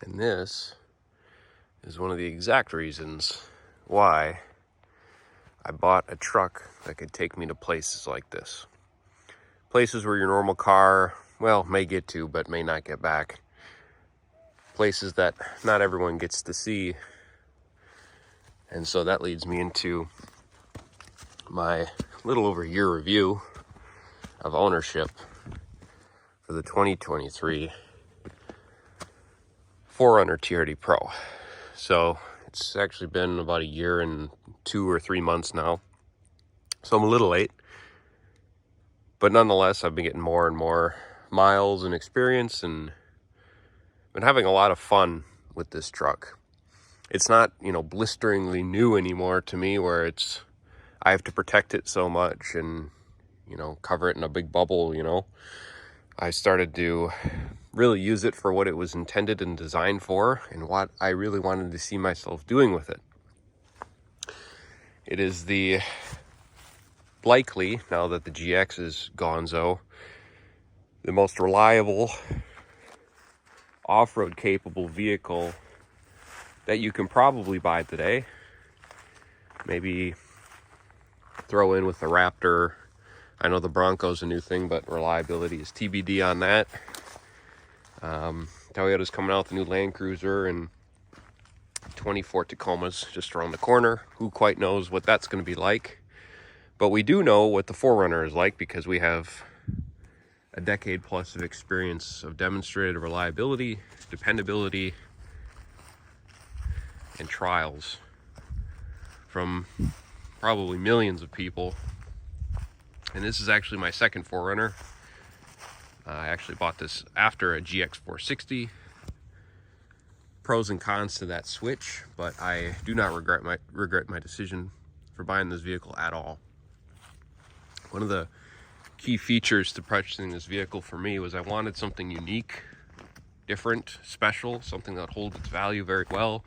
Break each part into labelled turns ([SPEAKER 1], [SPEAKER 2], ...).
[SPEAKER 1] And this is one of the exact reasons why I bought a truck that could take me to places like this. Places where your normal car, well, may get to, but may not get back. Places that not everyone gets to see. And so that leads me into my little over year review of ownership for the 2023 4Runner TRD Pro. So it's actually been about a year and 2 or 3 months now. So I'm a little late. But nonetheless, I've been getting more and more miles and experience and been having a lot of fun with this truck. It's not, blisteringly new anymore to me where I have to protect it so much and, cover it in a big bubble, I started to really use it for what it was intended and designed for and what I really wanted to see myself doing with it. It is likely, now that the GX is gonzo, the most reliable, off-road capable vehicle that you can probably buy today. Maybe throw in with the Raptor. I know the Bronco's a new thing, but reliability is TBD on that. Toyota's coming out with the new Land Cruiser, and 24 Tacoma's just around the corner. Who quite knows what that's going to be like? But we do know what the 4Runner is like because we have a decade plus of experience of demonstrated reliability, dependability, and trials from probably millions of people. And this is actually my second 4Runner. I actually bought this after a GX 460. Pros and cons to that switch, but I do not regret my decision for buying this vehicle at all. One of the key features to purchasing this vehicle for me was I wanted something unique, different, special, something that holds its value very well,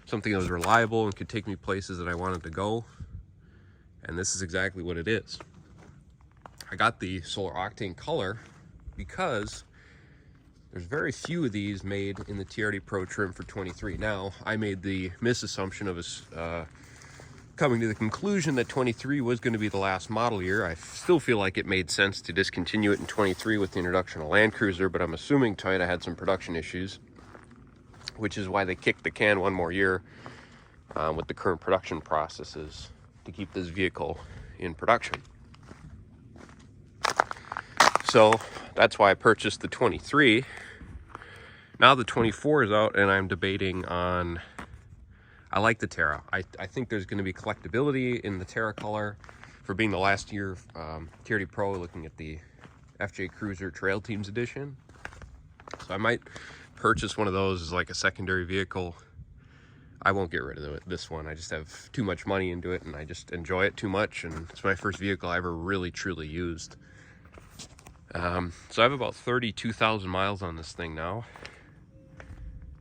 [SPEAKER 1] something that was reliable and could take me places that I wanted to go. And this is exactly what it is. I got the Solar Octane color because there's very few of these made in the TRD Pro trim for 23. Now, I made the misassumption of coming to the conclusion that 23 was going to be the last model year. I still feel like it made sense to discontinue it in 23 with the introduction of Land Cruiser, but I'm assuming Toyota had some production issues, which is why they kicked the can one more year with the current production processes to keep this vehicle in production. So that's why I purchased the 23. Now the 24 is out and I'm debating on, I like the Terra. I think there's going to be collectability in the Terra color for being the last year TRD Pro, looking at the FJ Cruiser Trail Teams edition. So I might purchase one of those as like a secondary vehicle. I won't get rid of this one. I just have too much money into it and I just enjoy it too much. And it's my first vehicle I ever really truly used. So I have about 32,000 miles on this thing now.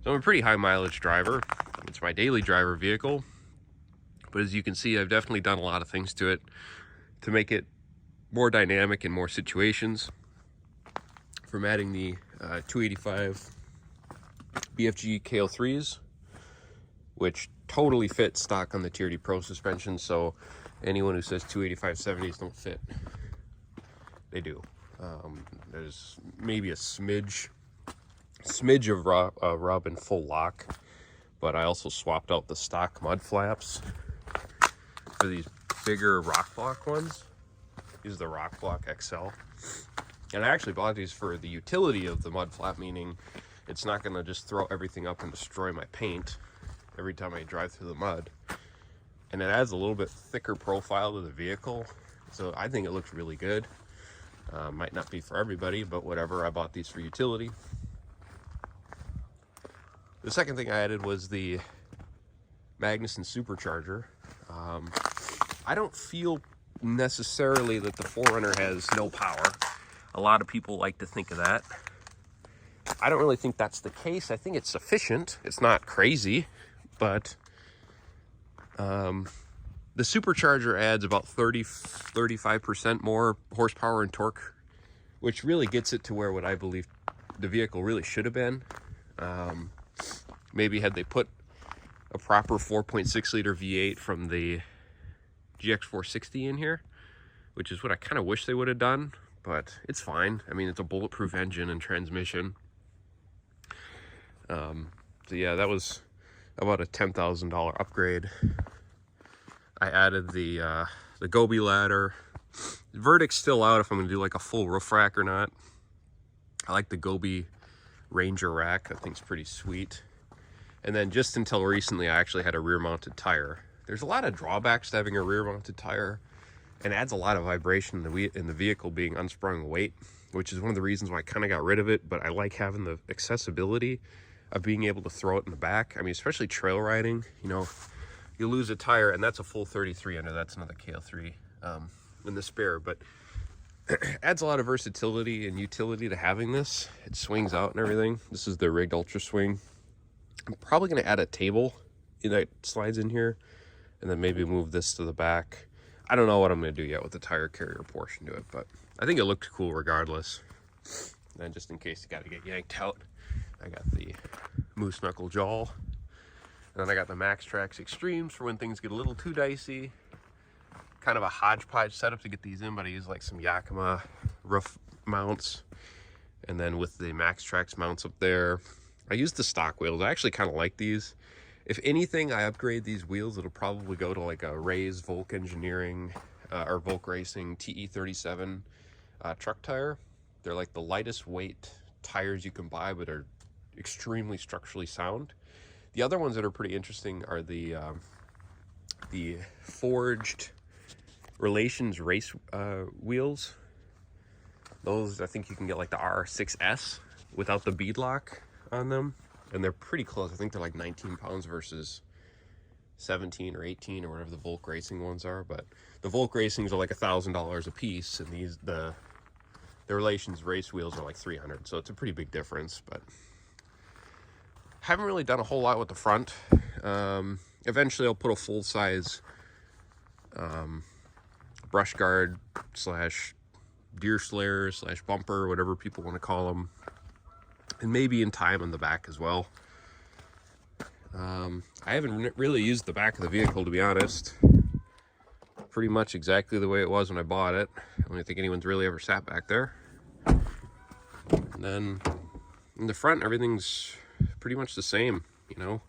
[SPEAKER 1] So I'm a pretty high mileage driver. It's my daily driver vehicle. But as you can see, I've definitely done a lot of things to it to make it more dynamic in more situations. From adding the 285 BFG KO3s, which totally fit stock on the TRD Pro suspension. So anyone who says 285/70s don't fit, they do. There's maybe a smidge of rub and full lock, but I also swapped out the stock mud flaps for these bigger rock block ones. These are the rock block XL, and I actually bought these for the utility of the mud flap, meaning it's not going to just throw everything up and destroy my paint every time I drive through the mud, and it adds a little bit thicker profile to the vehicle, so I think it looks really good. Might not be for everybody, but whatever. I bought these for utility. The second thing I added was the Magnuson supercharger. I don't feel necessarily that the 4Runner has no power. A lot of people like to think of that. I don't really think that's the case. I think it's sufficient. It's not crazy, but the supercharger adds about 35% more horsepower and torque, which really gets it to where what I believe the vehicle really should have been. maybe had they put a proper 4.6 liter V8 from the GX460 in here, which is what I kind of wish they would have done, but it's fine. I mean, it's a bulletproof engine and transmission. So yeah, that was about a $10,000 upgrade. I added the Gobi ladder. The verdict's still out if I'm gonna do like a full roof rack or not. I like the Gobi Ranger rack. That thing's pretty sweet. And then just until recently, I actually had a rear mounted tire. There's a lot of drawbacks to having a rear mounted tire, and adds a lot of vibration in the vehicle being unsprung weight, which is one of the reasons why I kind of got rid of it. But I like having the accessibility of being able to throw it in the back. I mean, especially trail riding, you know, you lose a tire, and that's a full 33 under. That's another KL3 in the spare, but adds a lot of versatility and utility to having this. It swings out and everything. This is the rigged ultra swing. I'm probably going to add a table that slides in here, and then maybe move this to the back. I don't know what I'm going to do yet with the tire carrier portion to it, but I think it looked cool regardless. And just in case you got to get yanked out, I got the moose knuckle jaw. And then I got the Max Trax Extremes for when things get a little too dicey. Kind of a hodgepodge setup to get these in, but I use like some Yakima roof mounts. And then with the Max Trax mounts up there, I use the stock wheels. I actually kind of like these. If anything, I upgrade these wheels, it'll probably go to like a Ray's Volk Engineering or Volk Racing TE37 truck tire. They're like the lightest weight tires you can buy, but are extremely structurally sound. The other ones that are pretty interesting are the forged Relations race wheels. Those, I think you can get like the R6S without the bead lock on them, and they're pretty close. I think they're like 19 pounds versus 17 or 18 or whatever the Volk Racing ones are. But the Volk Racings are like $1,000 a piece, and these the Relations race wheels are like 300. So it's a pretty big difference. But haven't really done a whole lot with the front. Eventually, I'll put a full size brush guard slash deer slayer slash bumper, whatever people want to call them, and maybe in time on the back as well. I haven't really used the back of the vehicle, to be honest. Pretty much exactly the way it was when I bought it. I don't think anyone's really ever sat back there. And then in the front, everything's pretty much the same, you know.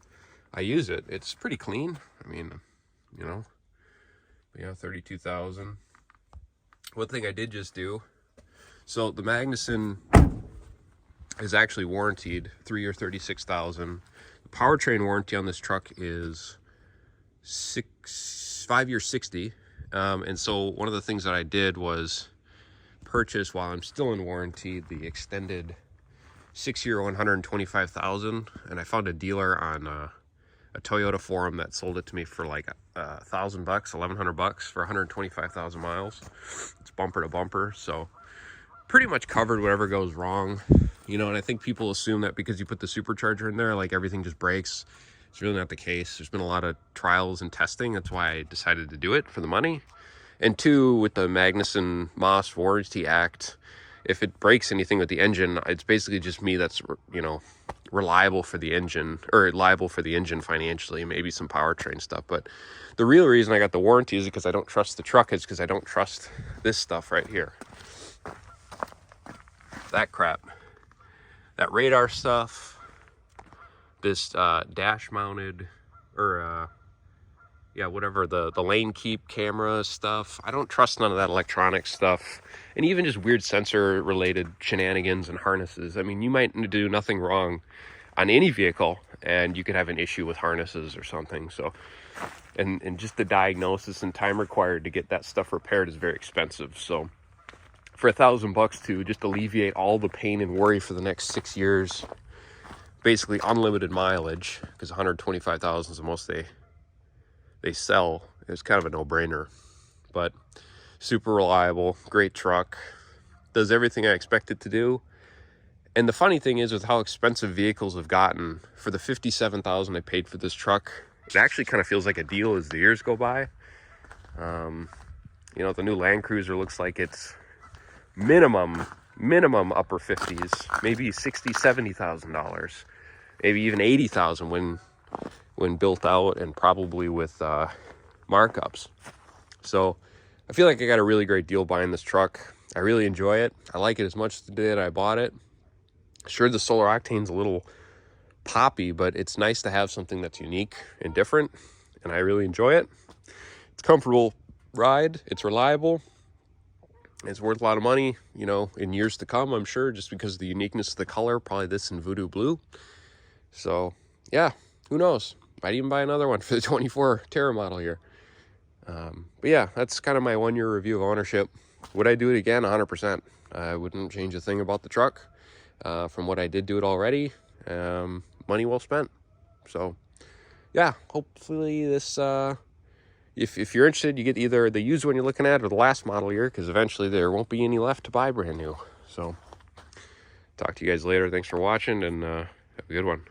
[SPEAKER 1] I use it. It's pretty clean. I mean, you know, yeah, 32,000. One thing I did just do, so the Magnuson is actually warranted 3 year 36,000. The powertrain warranty on this truck is 5 year 60. And so one of the things that I did was purchase, while I'm still in warranty, the extended 6 year 125,000. And I found a dealer on a Toyota forum that sold it to me for like $1,000, $1,100 for 125,000 miles. It's bumper to bumper, so pretty much covered whatever goes wrong, you know. And I think people assume that because you put the supercharger in there, like everything just breaks. It's really not the case. There's been a lot of trials and testing. That's why I decided to do it, for the money. And two, with the Magnuson Moss Warranty Act, if it breaks anything with the engine, it's basically just me that's, you know, reliable for the engine, or liable for the engine financially, maybe some powertrain stuff. But the real reason I got the warranty is because I don't trust the truck. It's because I don't trust this stuff right here. That crap. That radar stuff. This dash mounted, or yeah, whatever, the lane keep camera stuff. I don't trust none of that electronic stuff. And even just weird sensor related shenanigans and harnesses. I mean, you might do nothing wrong on any vehicle and you could have an issue with harnesses or something. So, and just the diagnosis and time required to get that stuff repaired is very expensive. So for $1,000 to just alleviate all the pain and worry for the next 6 years, basically unlimited mileage, because 125,000 is the most they sell, is kind of a no-brainer. But super reliable, great truck, does everything I expect it to do. And the funny thing is, with how expensive vehicles have gotten, for the $57,000 I paid for this truck, it actually kind of feels like a deal as the years go by. You know, the new Land Cruiser looks like it's minimum upper 50s, maybe $60,000, $70,000. maybe even 80,000 when built out, and probably with markups. So I feel like I got a really great deal buying this truck. I really enjoy it. I like it as much as the day that I bought it. Sure, the solar octane's a little poppy, but it's nice to have something that's unique and different, and I really enjoy it. It's a comfortable ride. It's reliable. It's worth a lot of money, you know, in years to come, I'm sure, just because of the uniqueness of the color. Probably this in Voodoo Blue. So, yeah, who knows? Might even buy another one for the 24 Terra model here. But yeah, that's kind of my 1 year review of ownership. Would I do it again? 100%. I wouldn't change a thing about the truck. From what I did do it already, money well spent. So yeah, hopefully this, if you're interested, you get either the used one you're looking at or the last model year, because eventually there won't be any left to buy brand new. So talk to you guys later. Thanks for watching, and have a good one.